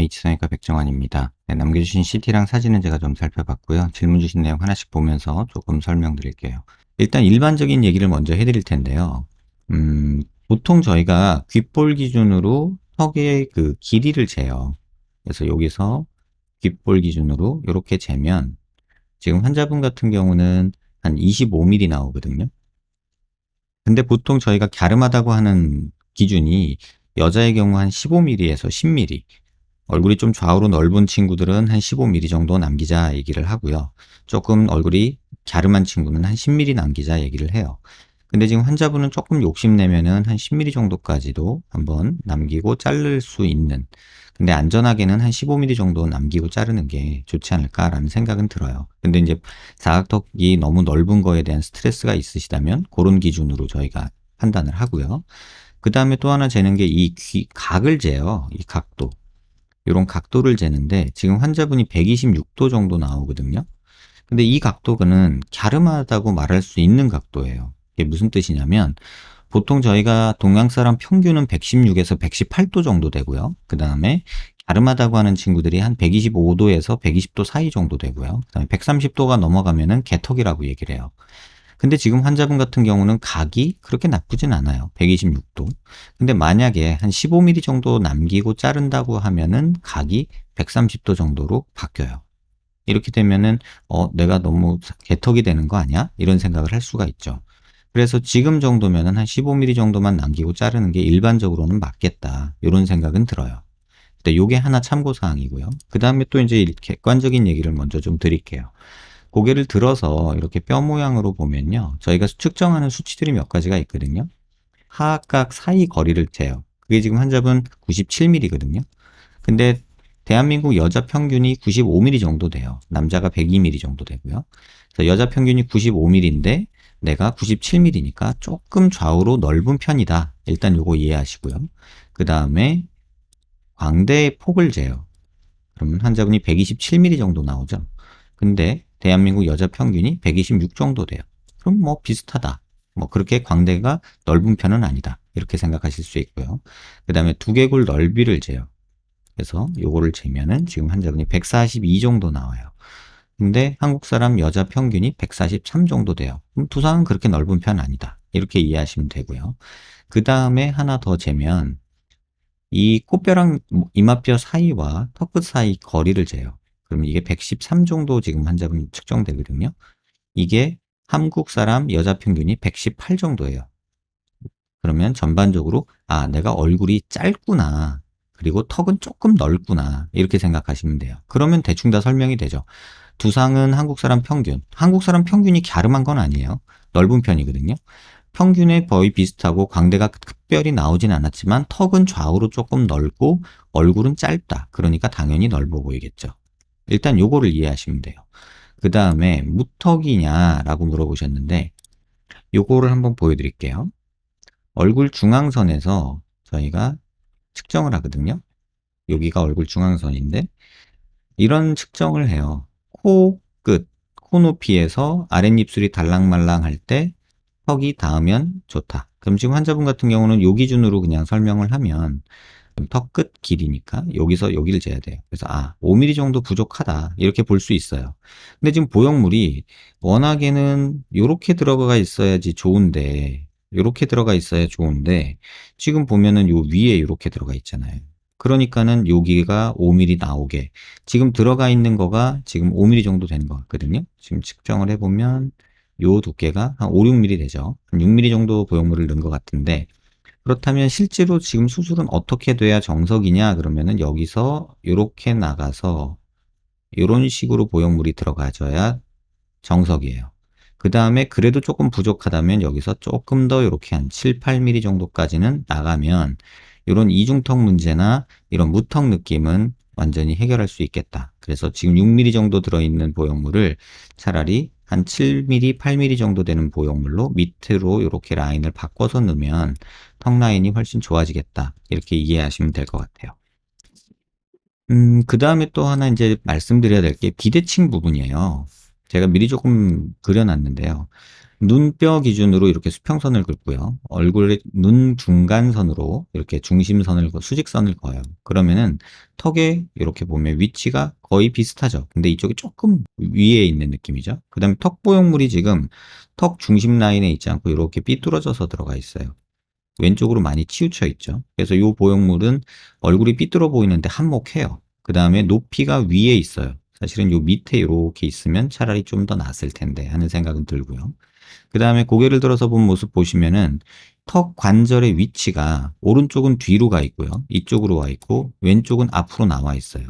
H성형외과 백정환입니다. 네, 남겨주신 CT랑 사진은 제가 좀 살펴봤고요. 질문 주신 내용 하나씩 보면서 조금 설명드릴게요. 일단 일반적인 얘기를 먼저 해드릴 텐데요. 보통 저희가 귓볼 기준으로 턱의 그 길이를 재요. 그래서 여기서 귓볼 기준으로 이렇게 재면 지금 환자분 같은 경우는 한 25mm 나오거든요. 근데 보통 저희가 갸름하다고 하는 기준이 여자의 경우 한 15mm에서 10mm, 얼굴이 좀 좌우로 넓은 친구들은 한 15mm 정도 남기자 얘기를 하고요. 조금 얼굴이 갸름한 친구는 한 10mm 남기자 얘기를 해요. 근데 지금 환자분은 조금 욕심내면은 한 10mm 정도까지도 한번 남기고 자를 수 있는, 근데 안전하게는 한 15mm 정도 남기고 자르는 게 좋지 않을까라는 생각은 들어요. 근데 이제 사각턱이 너무 넓은 거에 대한 스트레스가 있으시다면 그런 기준으로 저희가 판단을 하고요. 그 다음에 또 하나 재는 게 이 귀 각을 재요. 이 각도. 이런 각도를 재는데 지금 환자분이 126도 정도 나오거든요. 근데 이 각도는 갸름하다고 말할 수 있는 각도예요. 이게 무슨 뜻이냐면 보통 저희가 동양 사람 평균은 116에서 118도 정도 되고요. 그 다음에 갸름하다고 하는 친구들이 한 125도에서 120도 사이 정도 되고요. 그 다음에 130도가 넘어가면은 개턱이라고 얘기를 해요. 근데 지금 환자분 같은 경우는 각이 그렇게 나쁘진 않아요. 126도. 근데 만약에 한 15mm 정도 남기고 자른다고 하면은 각이 130도 정도로 바뀌어요. 이렇게 되면은 내가 너무 개턱이 되는 거 아니야? 이런 생각을 할 수가 있죠. 그래서 지금 정도면은 한 15mm 정도만 남기고 자르는 게 일반적으로는 맞겠다. 이런 생각은 들어요. 근데 요게 하나 참고 사항이고요. 그 다음에 또 이제 객관적인 얘기를 먼저 좀 드릴게요. 고개를 들어서 이렇게 뼈 모양으로 보면요. 저희가 측정하는 수치들이 몇 가지가 있거든요. 하악각 사이 거리를 재요. 그게 지금 환자분 97mm거든요. 근데 대한민국 여자 평균이 95mm 정도 돼요. 남자가 102mm 정도 되고요. 그래서 여자 평균이 95mm인데 내가 97mm니까 조금 좌우로 넓은 편이다. 일단 요거 이해하시고요. 그 다음에 광대의 폭을 재요. 그러면 환자분이 127mm 정도 나오죠. 근데 대한민국 여자 평균이 126 정도 돼요. 그럼 뭐 비슷하다. 뭐 그렇게 광대가 넓은 편은 아니다. 이렇게 생각하실 수 있고요. 그 다음에 두개골 넓이를 재요. 그래서 요거를 재면은 지금 환자분이 142 정도 나와요. 근데 한국 사람 여자 평균이 143 정도 돼요. 그럼 두상은 그렇게 넓은 편 아니다. 이렇게 이해하시면 되고요. 그 다음에 하나 더 재면 이 코뼈랑 이마뼈 사이와 턱끝 사이 거리를 재요. 그러면 이게 113 정도 지금 환자분 측정되거든요. 이게 한국 사람 여자 평균이 118 정도예요. 그러면 전반적으로 내가 얼굴이 짧구나. 그리고 턱은 조금 넓구나. 이렇게 생각하시면 돼요. 그러면 대충 다 설명이 되죠. 두상은 한국 사람 평균. 한국 사람 평균이 갸름한 건 아니에요. 넓은 편이거든요. 평균에 거의 비슷하고 광대가 특별히 나오진 않았지만 턱은 좌우로 조금 넓고 얼굴은 짧다. 그러니까 당연히 넓어 보이겠죠. 일단 요거를 이해하시면 돼요. 그 다음에 무턱이냐라고 물어보셨는데 요거를 한번 보여드릴게요. 얼굴 중앙선에서 저희가 측정을 하거든요. 여기가 얼굴 중앙선인데 이런 측정을 해요. 코 끝, 코 높이에서 아랫입술이 달랑말랑 할 때 턱이 닿으면 좋다. 그럼 지금 환자분 같은 경우는 요 기준으로 그냥 설명을 하면 턱 끝 길이니까 여기서 여기를 재야 돼요. 그래서 5mm 정도 부족하다. 이렇게 볼 수 있어요. 근데 지금 보형물이 워낙에는 요렇게 들어가 있어야지 좋은데 요렇게 들어가 있어야 좋은데 지금 보면은 요 위에 요렇게 들어가 있잖아요. 그러니까는 여기가 5mm 나오게 지금 들어가 있는 거가 지금 5mm 정도 되는 것 같거든요. 지금 측정을 해보면 요 두께가 한 5, 6mm 되죠. 한 6mm 정도 보형물을 넣은 것 같은데 그렇다면 실제로 지금 수술은 어떻게 돼야 정석이냐 그러면은 여기서 이렇게 나가서 이런 식으로 보형물이 들어가져야 정석이에요. 그 다음에 그래도 조금 부족하다면 여기서 조금 더 이렇게 한 7, 8mm 정도까지는 나가면 이런 이중턱 문제나 이런 무턱 느낌은 완전히 해결할 수 있겠다. 그래서 지금 6mm 정도 들어있는 보형물을 차라리 한 7mm, 8mm 정도 되는 보형물로 밑으로 이렇게 라인을 바꿔서 넣으면 턱 라인이 훨씬 좋아지겠다. 이렇게 이해하시면 될 것 같아요. 그 다음에 또 하나 이제 말씀드려야 될 게 비대칭 부분이에요. 제가 미리 조금 그려놨는데요. 눈뼈 기준으로 이렇게 수평선을 긋고요. 얼굴의 눈 중간선으로 이렇게 중심선을, 수직선을 그어요. 그러면은 턱에 이렇게 보면 위치가 거의 비슷하죠. 근데 이쪽이 조금 위에 있는 느낌이죠. 그 다음에 턱 보형물이 지금 턱 중심 라인에 있지 않고 이렇게 삐뚤어져서 들어가 있어요. 왼쪽으로 많이 치우쳐 있죠. 그래서 이 보형물은 얼굴이 삐뚤어 보이는데 한몫해요. 그 다음에 높이가 위에 있어요. 사실은 요 밑에 이렇게 있으면 차라리 좀 더 낫을 텐데 하는 생각은 들고요. 그 다음에 고개를 들어서 본 모습 보시면은 턱 관절의 위치가 오른쪽은 뒤로 가 있고요. 이쪽으로 와 있고 왼쪽은 앞으로 나와 있어요.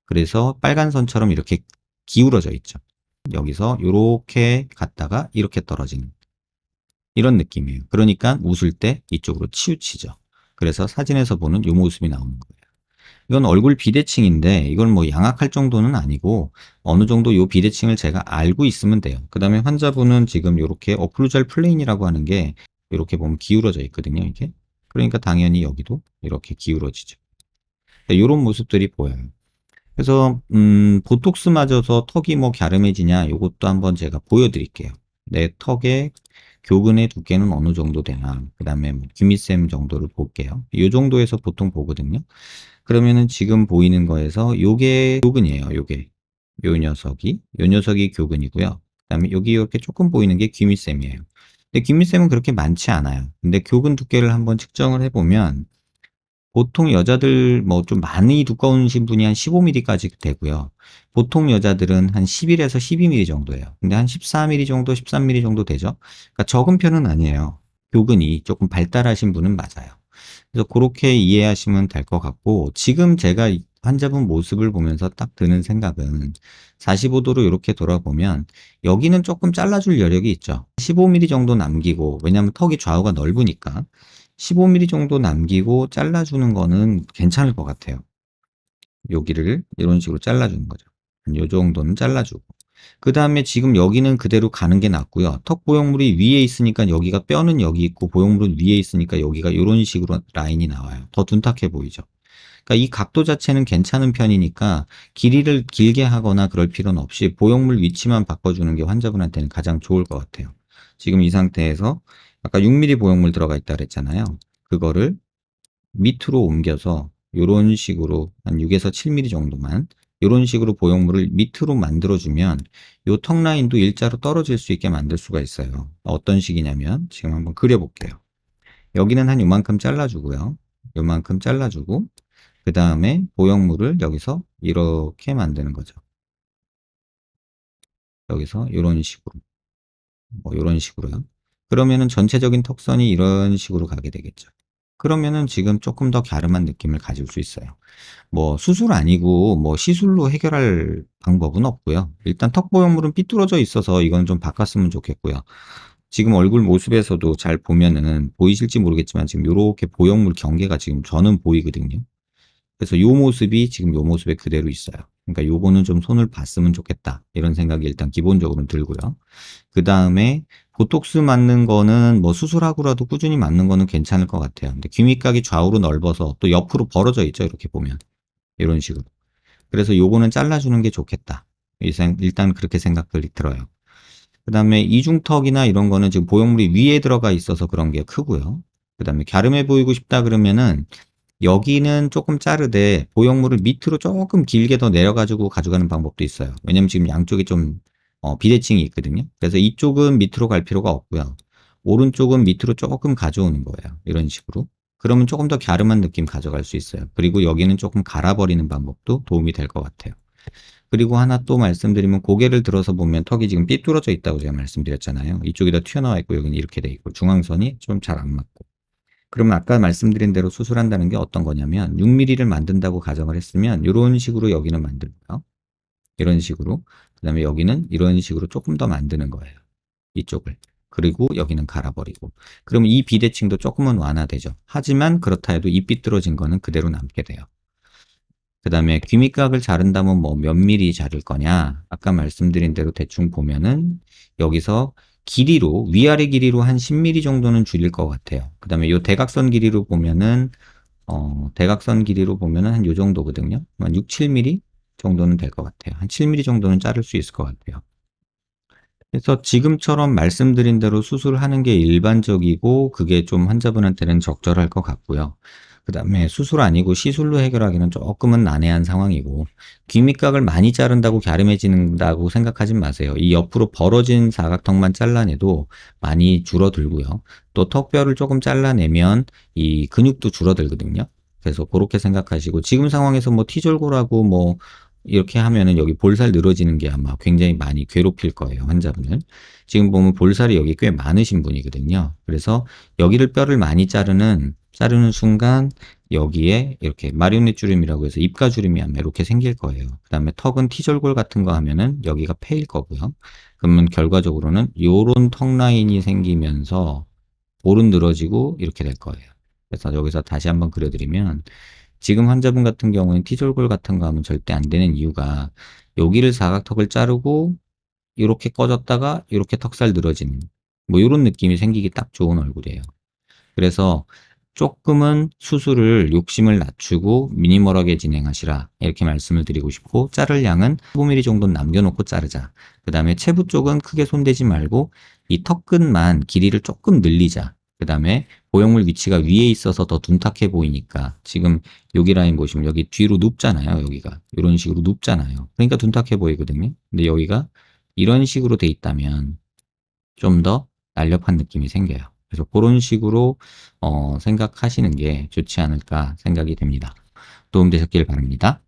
그래서 빨간 선처럼 이렇게 기울어져 있죠. 여기서 이렇게 갔다가 이렇게 떨어지는 이런 느낌이에요. 그러니까 웃을 때 이쪽으로 치우치죠. 그래서 사진에서 보는 이 모습이 나오는 거예요. 이건 얼굴 비대칭인데 이걸 뭐 양악할 정도는 아니고 어느 정도 이 비대칭을 제가 알고 있으면 돼요. 그 다음에 환자분은 지금 이렇게 오클루잘 플레인이라고 하는 게 이렇게 보면 기울어져 있거든요. 이게. 그러니까 당연히 여기도 이렇게 기울어지죠. 이런 모습들이 보여요. 그래서 보톡스 맞아서 턱이 뭐 갸름해지냐 이것도 한번 제가 보여드릴게요. 내 턱의 교근의 두께는 어느 정도 되나, 그 다음에 뭐 귀밑샘 정도를 볼게요. 이 정도에서 보통 보거든요. 그러면은 지금 보이는 거에서 요게 교근이에요. 요 녀석이 교근이고요. 그 다음에 여기 이렇게 조금 보이는 게 귀밑샘이에요. 근데 귀밑샘은 그렇게 많지 않아요. 근데 교근 두께를 한번 측정을 해보면 보통 여자들 뭐 좀 많이 두꺼우신 분이 한 15mm까지 되고요. 보통 여자들은 한 11에서 12mm 정도예요. 근데 한 14mm 정도, 13mm 정도 되죠. 그러니까 적은 편은 아니에요. 교근이 조금 발달하신 분은 맞아요. 그래서 그렇게 이해하시면 될 것 같고, 지금 제가 환자분 모습을 보면서 딱 드는 생각은 45도로 이렇게 돌아보면 여기는 조금 잘라줄 여력이 있죠. 15mm 정도 남기고, 왜냐하면 턱이 좌우가 넓으니까 15mm 정도 남기고 잘라주는 거는 괜찮을 것 같아요. 여기를 이런 식으로 잘라주는 거죠. 요 정도는 잘라주고. 그 다음에 지금 여기는 그대로 가는 게 낫고요. 턱 보형물이 위에 있으니까 여기가 뼈는 여기 있고 보형물은 위에 있으니까 여기가 이런 식으로 라인이 나와요. 더 둔탁해 보이죠. 그러니까 이 각도 자체는 괜찮은 편이니까 길이를 길게 하거나 그럴 필요는 없이 보형물 위치만 바꿔주는 게 환자분한테는 가장 좋을 것 같아요. 지금 이 상태에서 아까 6mm 보형물 들어가 있다 그랬잖아요. 그거를 밑으로 옮겨서 이런 식으로 한 6에서 7mm 정도만 이런 식으로 보형물을 밑으로 만들어주면 이 턱 라인도 일자로 떨어질 수 있게 만들 수가 있어요. 어떤 식이냐면 지금 한번 그려볼게요. 여기는 한 요만큼 잘라주고요. 요만큼 잘라주고 그 다음에 보형물을 여기서 이렇게 만드는 거죠. 여기서 이런 식으로 뭐 이런 식으로요. 그러면은 전체적인 턱선이 이런 식으로 가게 되겠죠. 그러면은 지금 조금 더 갸름한 느낌을 가질 수 있어요. 뭐 수술 아니고 뭐 시술로 해결할 방법은 없고요. 일단 턱 보형물은 삐뚤어져 있어서 이건 좀 바꿨으면 좋겠고요. 지금 얼굴 모습에서도 잘 보면은 보이실지 모르겠지만 지금 이렇게 보형물 경계가 지금 저는 보이거든요. 그래서 요 모습이 지금 요 모습에 그대로 있어요. 그러니까 요거는 좀 손을 봤으면 좋겠다. 이런 생각이 일단 기본적으로는 들고요. 그 다음에 보톡스 맞는 거는 뭐 수술하고라도 꾸준히 맞는 거는 괜찮을 것 같아요. 근데 귀밑각이 좌우로 넓어서 또 옆으로 벌어져 있죠. 이렇게 보면. 이런 식으로. 그래서 요거는 잘라주는 게 좋겠다. 일단 그렇게 생각들이 들어요. 그 다음에 이중턱이나 이런 거는 지금 보형물이 위에 들어가 있어서 그런 게 크고요. 그 다음에 갸름해 보이고 싶다 그러면은 여기는 조금 자르되 보형물을 밑으로 조금 길게 더 내려가지고 가져가는 방법도 있어요. 왜냐면 지금 양쪽이 좀 비대칭이 있거든요. 그래서 이쪽은 밑으로 갈 필요가 없고요. 오른쪽은 밑으로 조금 가져오는 거예요. 이런 식으로. 그러면 조금 더 갸름한 느낌 가져갈 수 있어요. 그리고 여기는 조금 갈아버리는 방법도 도움이 될 것 같아요. 그리고 하나 또 말씀드리면 고개를 들어서 보면 턱이 지금 삐뚤어져 있다고 제가 말씀드렸잖아요. 이쪽이 더 튀어나와 있고 여기는 이렇게 돼 있고 중앙선이 좀 잘 안 맞고. 그러면 아까 말씀드린 대로 수술한다는 게 어떤 거냐면 6mm를 만든다고 가정을 했으면 이런 식으로 여기는 만들고요. 이런 식으로. 그 다음에 여기는 이런 식으로 조금 더 만드는 거예요. 이쪽을. 그리고 여기는 갈아버리고. 그러면 이 비대칭도 조금은 완화되죠. 하지만 그렇다 해도 이 삐뚤어진 거는 그대로 남게 돼요. 그 다음에 귀밑각을 자른다면 뭐 몇 미리 자를 거냐. 아까 말씀드린 대로 대충 보면은 여기서 길이로 위아래 길이로 한 10mm 정도는 줄일 것 같아요. 그 다음에 요 대각선 길이로 보면은 대각선 길이로 보면은 한 요 정도거든요. 한 6, 7mm 정도는 될 것 같아요. 한 7mm 정도는 자를 수 있을 것 같아요. 그래서 지금처럼 말씀드린 대로 수술하는 게 일반적이고 그게 좀 환자분한테는 적절할 것 같고요. 그다음에 수술 아니고 시술로 해결하기는 조금은 난해한 상황이고 귀밑각을 많이 자른다고 갸름해진다고 생각하진 마세요. 이 옆으로 벌어진 사각턱만 잘라내도 많이 줄어들고요. 또 턱뼈를 조금 잘라내면 이 근육도 줄어들거든요. 그래서 그렇게 생각하시고 지금 상황에서 뭐 T졸골하고 뭐 이렇게 하면은 여기 볼살 늘어지는 게 아마 굉장히 많이 괴롭힐 거예요, 환자분을. 지금 보면 볼살이 여기 꽤 많으신 분이거든요. 그래서 여기를 뼈를 많이 자르는 순간 여기에 이렇게 마리오넷 주름이라고 해서 입가 주름이 아마 이렇게 생길 거예요. 그 다음에 턱은 T절골 같은 거 하면은 여기가 패일 거고요. 그러면 결과적으로는 요런 턱 라인이 생기면서 볼은 늘어지고 이렇게 될 거예요. 그래서 여기서 다시 한번 그려드리면 지금 환자분 같은 경우는 T졸골 같은 거 하면 절대 안 되는 이유가 여기를 사각턱을 자르고 이렇게 꺼졌다가 이렇게 턱살 늘어지는 뭐 이런 느낌이 생기기 딱 좋은 얼굴이에요. 그래서 조금은 수술을 욕심을 낮추고 미니멀하게 진행하시라 이렇게 말씀을 드리고 싶고 자를 양은 15mm 정도는 남겨놓고 자르자. 그 다음에 체부 쪽은 크게 손대지 말고 이 턱끝만 길이를 조금 늘리자. 그 다음에 보형물 위치가 위에 있어서 더 둔탁해 보이니까 지금 여기 라인 보시면 여기 뒤로 눕잖아요. 여기가 이런 식으로 눕잖아요. 그러니까 둔탁해 보이거든요. 근데 여기가 이런 식으로 돼 있다면 좀 더 날렵한 느낌이 생겨요. 그래서 그런 식으로 생각하시는 게 좋지 않을까 생각이 됩니다. 도움되셨길 바랍니다.